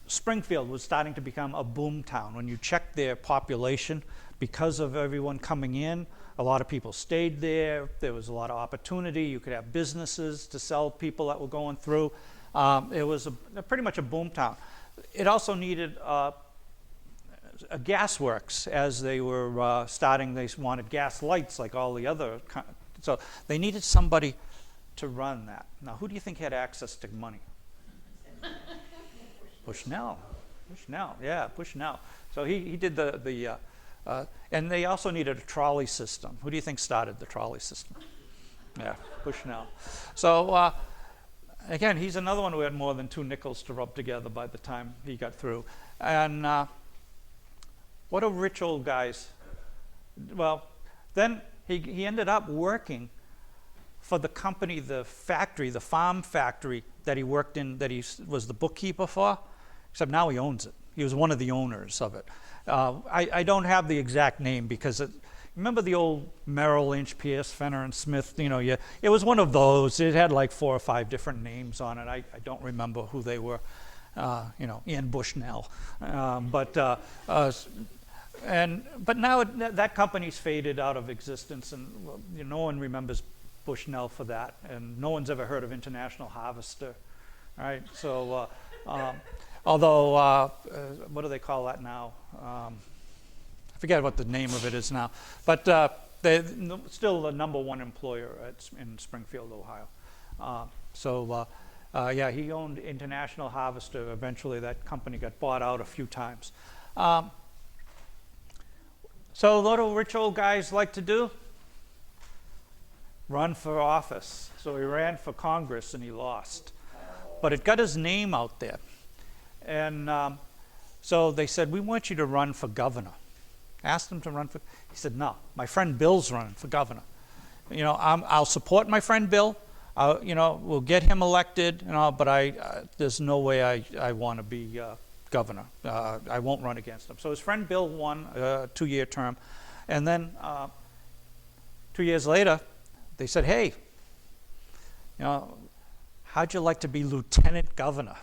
Springfield was starting to become a boom town. When you check their population, because of everyone coming in, a lot of people stayed there. There was a lot of opportunity. You could have businesses to sell people that were going through. It was pretty much a boom town. It also needed a gas works. As they were starting, they wanted gas lights like all the other. So they needed somebody to run that. Now, who do you think had access to money? Bushnell. Yeah, Bushnell. So he did and they also needed a trolley system. Who do you think started the trolley system? Yeah, Bushnell. So again, he's another one who had more than two nickels to rub together by the time he got through. And what a rich old guys. Well, then he ended up working for the company, the factory, the farm factory that he worked in, that he was the bookkeeper for, except now he owns it. He was one of the owners of it. I don't have the exact name because remember the old Merrill Lynch, Pierce, Fenner and Smith, it was one of those. It had like 4 or 5 different names on it. I don't remember who they were, Ian Bushnell. But now that company's faded out of existence, and no one remembers Bushnell for that, and no one's ever heard of International Harvester, right? So, Although, what do they call that now? I forget what the name of it is now. But they're still the #1 employer in Springfield, Ohio. Yeah, he owned International Harvester. Eventually, that company got bought out a few times. So what do rich old guys like to do? Run for office. So he ran for Congress and he lost. But it got his name out there. And so they said, we want you to run for governor. Asked him to run for, he said, no, my friend Bill's running for governor. You know, I'll support my friend Bill. You know, we'll get him elected, you know, but there's no way I want to be governor. I won't run against him. So his friend Bill won a 2-year term. And then 2 years later, they said, hey, you know, how'd you like to be lieutenant governor?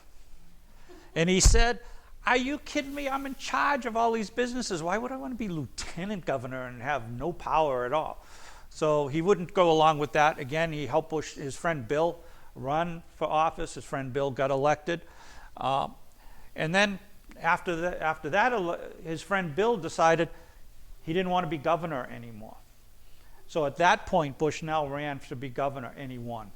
And he said, are you kidding me? I'm in charge of all these businesses. Why would I want to be lieutenant governor and have no power at all? So he wouldn't go along with that. Again, he helped his friend Bill run for office. His friend Bill got elected. And then after that, his friend Bill decided he didn't want to be governor anymore. So at that point, Bushnell ran to be governor, and he won.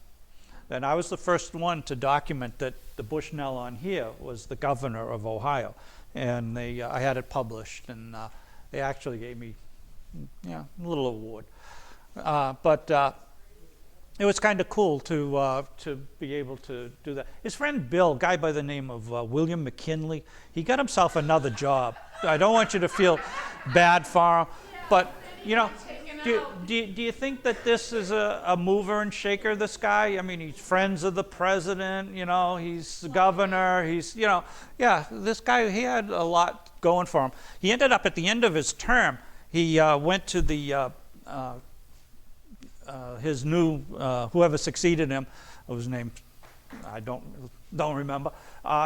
And I was the first one to document that the Bushnell on here was the governor of Ohio. And I had it published, and they actually gave me a little award. But it was kind of cool to be able to do that. His friend Bill, a guy by the name of William McKinley, he got himself another job. I don't want you to feel bad for him, but you know, do you think that this is a mover and shaker, this guy? I mean, he's friends of the president, you know, he's the governor, he's, you know, yeah, this guy, he had a lot going for him. He ended up at the end of his term, he went to the his new, whoever succeeded him, whose name I don't remember,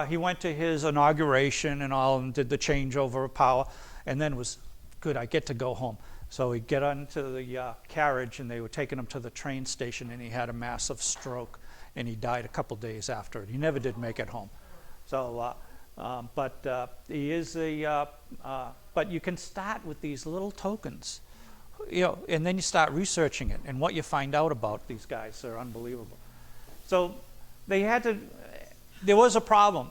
he went to his inauguration and all and did the changeover of power, and then was, good, I get to go home. So he'd get onto the carriage, and they were taking him to the train station, and he had a massive stroke, and he died a couple days after it. He never did make it home. So, he is but you can start with these little tokens, you know, and then you start researching it, and what you find out about these guys are unbelievable. So there was a problem.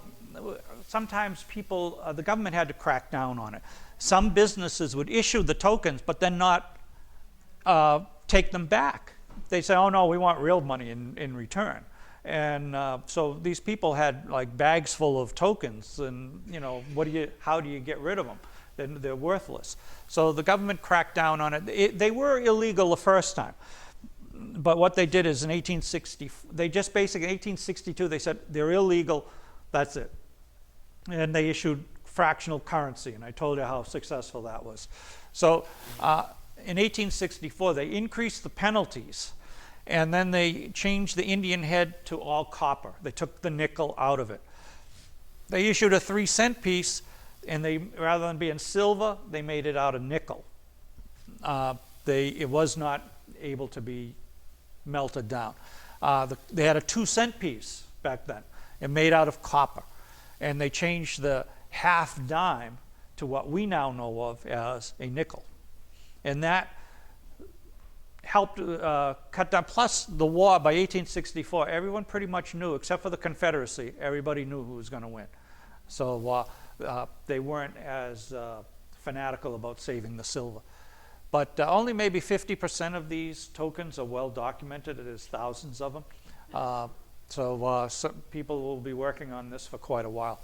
Sometimes the government had to crack down on it. Some businesses would issue the tokens, but then not take them back. They say, oh no, we want real money in return. And so these people had like bags full of tokens, and you know, how do you get rid of them? They're worthless. So the government cracked down on it. They were illegal the first time. But what they did is in 1862, they said they're illegal, that's it. And they issued fractional currency, and I told you how successful that was. So in 1864, they increased the penalties, and then they changed the Indian head to all copper. They took the nickel out of it. They issued a 3-cent piece, and rather than being silver, they made it out of nickel. It was not able to be melted down. They had a 2-cent piece back then, and made out of copper. And they changed the half dime to what we now know of as a nickel. And that helped cut down. Plus the war, by 1864, everyone pretty much knew, except for the Confederacy, everybody knew who was going to win. So they weren't as fanatical about saving the silver. But only maybe 50% of these tokens are well documented. There's thousands of them. Some people will be working on this for quite a while.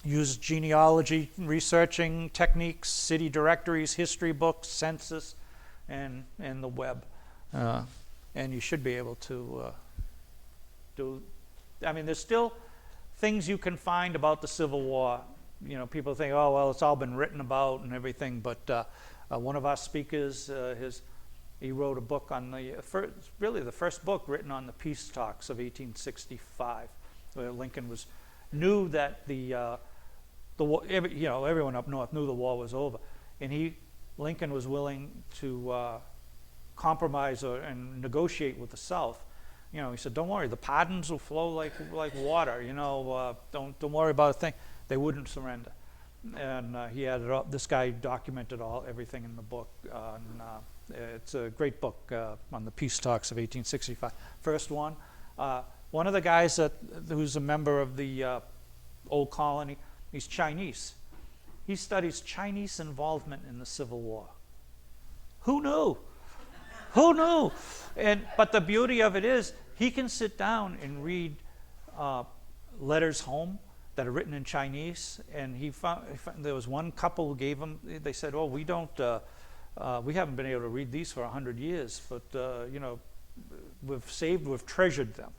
Use genealogy researching techniques, city directories, history books, census, and the web. And you should be able to do, I mean, there's still things you can find about the Civil War. You know, people think, oh, well, it's all been written about and everything, but one of our speakers, he wrote a book on the first book written on the peace talks of 1865, where Lincoln knew that everyone up north knew the war was over, and Lincoln was willing to compromise and negotiate with the South He said, don't worry, the pardons will flow like water. Don't worry about a thing. They wouldn't surrender, and he had it all, this guy documented everything in the book. It's a great book on the peace talks of 1865. First one. One of the guys who's a member of the Old Colony, he's Chinese. He studies Chinese involvement in the Civil War. Who knew? Who knew? But the beauty of it is, he can sit down and read letters home that are written in Chinese. And he found there was one couple who gave him. They said, "Oh, we haven't been able to read these for 100 years, but we've treasured them,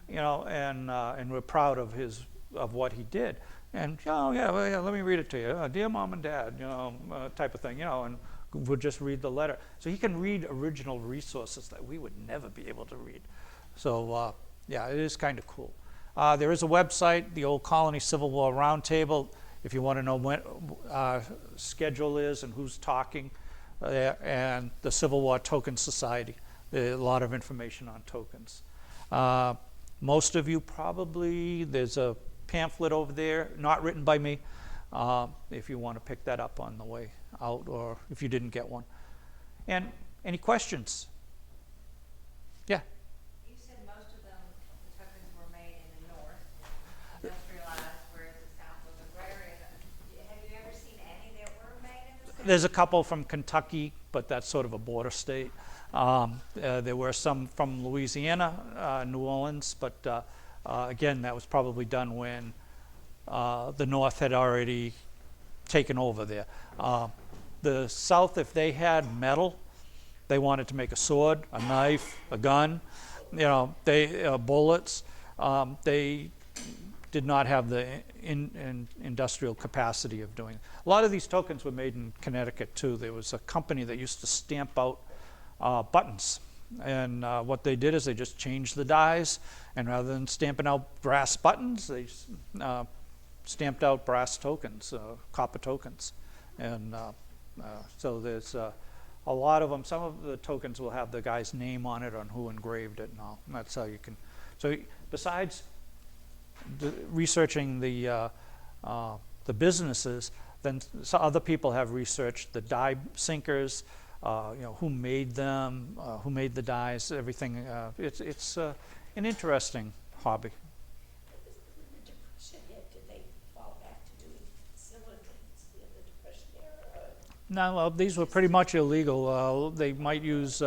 and we're proud of what he did." And let me read it to you. Dear Mom and Dad, type of thing, and we'll just read the letter. So he can read original resources that we would never be able to read. So it is kind of cool. There is a website, the Old Colony Civil War Roundtable, if you want to know when schedule is and who's talking, and the Civil War Token Society. There's a lot of information on tokens. Most of you probably, there's a pamphlet over there, not written by me, if you want to pick that up on the way out, or if you didn't get one. And any questions? Yeah. You said most of them, the tokens were made in the north, industrialized, whereas the south was agrarian. Have you ever seen any that were made in the south? There's a couple from Kentucky, but that's sort of a border state. There were some from Louisiana, New Orleans, but again, that was probably done when the North had already taken over there. The South, if they had metal, they wanted to make a sword, a knife, a gun, bullets. They did not have the industrial capacity of doing it. A lot of these tokens were made in Connecticut too. There was a company that used to stamp out buttons. And what they did is they just changed the dies, and rather than stamping out brass buttons, they stamped out brass tokens, copper tokens. And so there's a lot of them. Some of the tokens will have the guy's name on it, on who engraved it and all. And that's how you can. So besides researching the businesses, then other people have researched the die sinkers, who made them, who made the dies, everything. It's an interesting hobby. The Depression hit, did they fall back to doing similar things in the Depression era? No, well, these were pretty much illegal. They might use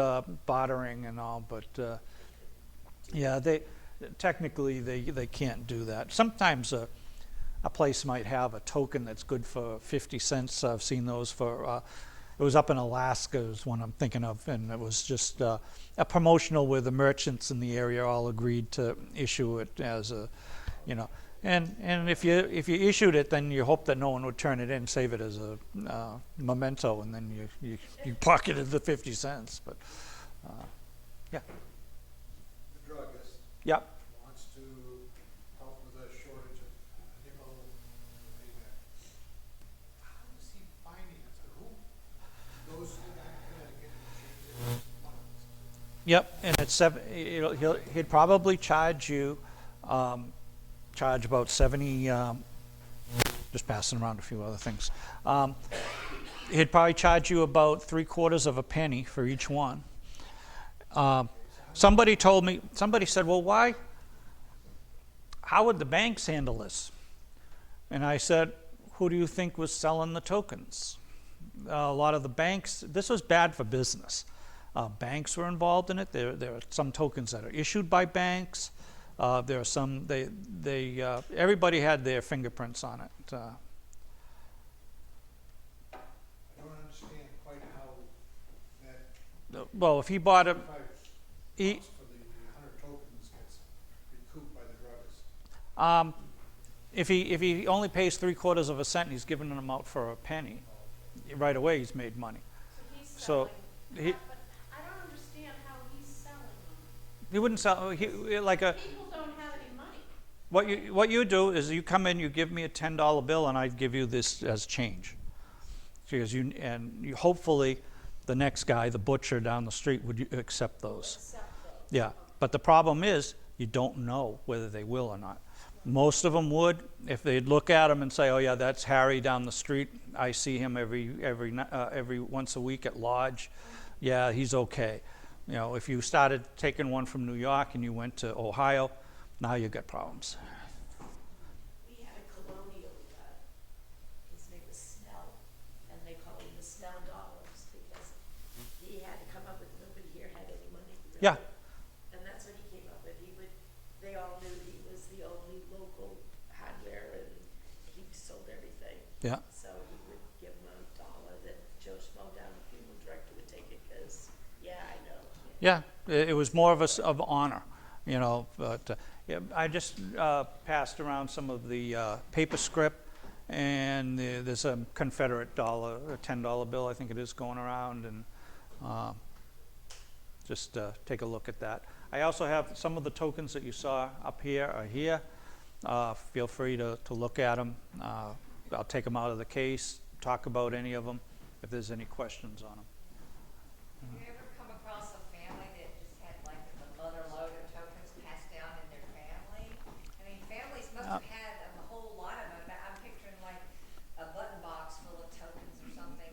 bartering and all, but they technically they can't do that. Sometimes a place might have a token that's good for 50 cents. I've seen those for. It was up in Alaska is one I'm thinking of, and it was just a promotional where the merchants in the area all agreed to issue it as a, and if you issued it, then you hope that no one would turn it in, save it as a memento, and then you pocketed the 50 cents. But yeah. The druggist Yep. wants to help with a shortage of nickel. How does he finance it? Who goes to that Connecticut and changes funds? Yep, and it's he'd probably charge you, charge about 70. Just passing around a few other things. He'd probably charge you about 3/4 of a penny for each one. Somebody said, well, why? How would the banks handle this? And I said, who do you think was selling the tokens? A lot of the banks, this was bad for business. Banks were involved in it. There are some tokens that are issued by banks. There are some, everybody had their fingerprints on it. I don't understand quite how that Well, if he bought a, 5 he, bucks for the 100 tokens gets recouped by the druggist. if he only pays 3/4 of a cent, he's giving them out for a penny. Right away, he's made money. So he's So selling. he But I don't understand how he's selling them. he wouldn't sell like a. People don't have any money. What you do is you come in, you give me a $10 bill, and I give you this as change. Because you hopefully the next guy, the butcher down the street, would accept those. Accept those. Yeah, But the problem is, you don't know whether they will or not. Most of them would, if they'd look at them and say, "Oh yeah, that's Harry down the street. I see him every once a week at lodge. Yeah, he's okay." You know, if you started taking one from New York and you went to Ohio, now you got problems. We had a colonial, his name was Snell, and they called him the Snell dollars because he had to come up with, nobody here had any money. Really. Yeah. And that's what he came up with. They all knew he was the only local hardware and he sold everything. Yeah. So he would give them $1, then Joe Schmo down, the funeral director would take it because, yeah, I know. Yeah, it was more of of honor, you know. But yeah, I just passed around some of the paper scrip, and there's a Confederate dollar, a $10 bill, I think it is, going around, and just take a look at that. I also have some of the tokens that you saw up here are here. Feel free to look at them. I'll take them out of the case, talk about any of them, if there's any questions on them. Have you ever come across a family that just had like another load of tokens passed down in their family? I mean, families must have had a whole lot of them. I'm picturing like a button box full of tokens or something.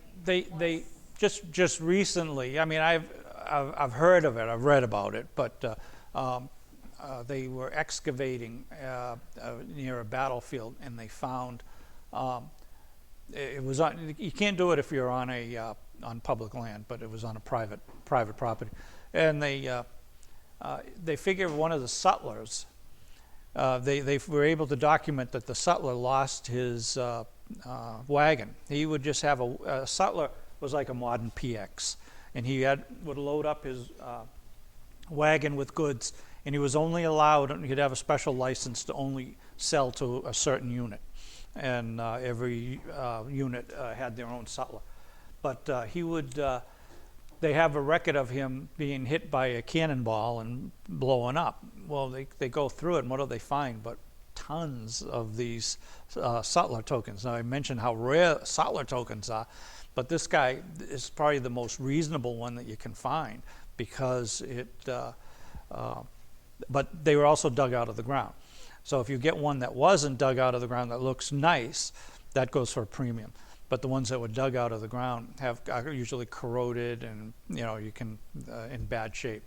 They just recently. I mean, I've heard of it. I've read about it, but they were excavating near a battlefield, and they found it was on. You can't do it if you're on on public land, but it was on a private property, and they figured one of the sutlers. They were able to document that the sutler lost his wagon. He would just have a sutler was like a modern PX, and he would load up his wagon with goods, and he was only allowed. He'd have a special license to only sell to a certain unit, and every unit had their own sutler. But he would. They have a record of him being hit by a cannonball and blowing up. Well, they go through it, and what do they find? But tons of these Sutler tokens. Now, I mentioned how rare Sutler tokens are, but this guy is probably the most reasonable one that you can find because but they were also dug out of the ground. So if you get one that wasn't dug out of the ground that looks nice, that goes for a premium. But the ones that were dug out of the ground are usually corroded and you can in bad shape.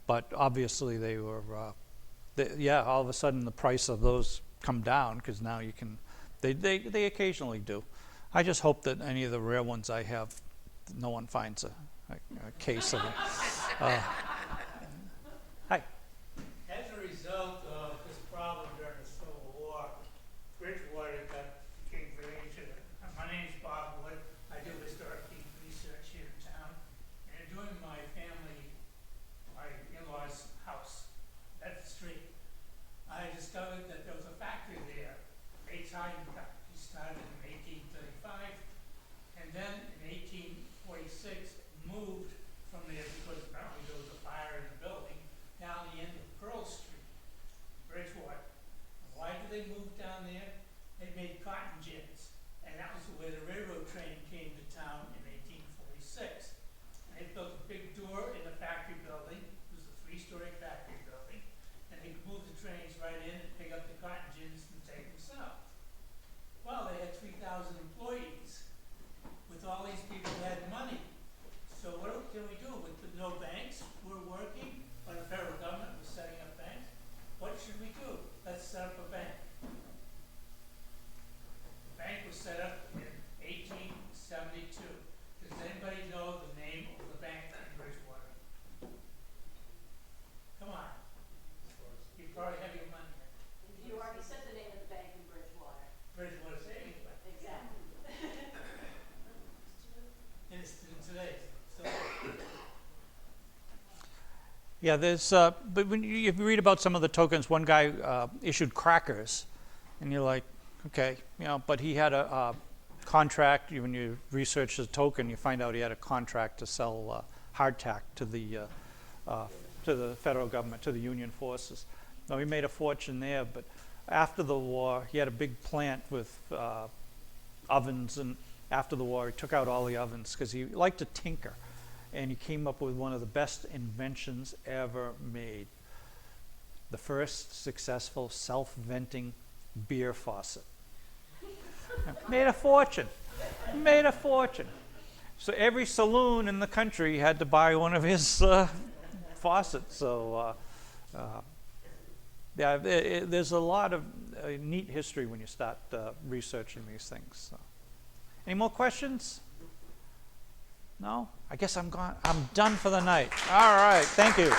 But obviously they were, all of a sudden the price of those come down because now you can. They occasionally do. I just hope that any of the rare ones I have, no one finds a case of them. Hi. As a result of this problem during the Civil War, Bridgewater became very interested. My name is Bob Wood. I do historic research here in town. And during my in-laws' house, that's the street, I discovered that there was a factory there, a tying factory. Started in 1835, and then in 1846 moved from there because apparently there was a fire in the building down the end of Pearl Street, Bridgewater. And why did they move down there? They made cotton gins, and that was where the railroad train came to town in 1846. And they built a big door in the factory building. It was a 3-story factory building, and they could move the trains right in and pick up the cotton gins and take them south. Well, they had 3,000 employees. With all these people who had money. So what can we do? With no banks were working, when the federal government was setting up banks, what should we do? Let's set up a bank. The bank was set up in 1872. Does anybody know the name of the bank in Bridgewater? Come on. You probably have your money here. You already said the name of the bank in Bridgewater. Bridgewater Savings Bank. Exactly. And it's today. So Yeah, there's. But when you read about some of the tokens, one guy issued crackers, and you're like, okay, but he had a contract. When you research the token, you find out he had a contract to sell hardtack to the federal government, to the Union forces. Now he made a fortune there, but after the war, he had a big plant with ovens, and after the war, he took out all the ovens because he liked to tinker, and he came up with one of the best inventions ever made. the first successful self-venting beer faucet. Made a fortune. Made a fortune. So every saloon in the country had to buy one of his faucets. So yeah, there's a lot of neat history when you start researching these things. So. Any more questions? No? I guess I'm gone. I'm done for the night. All right. Thank you.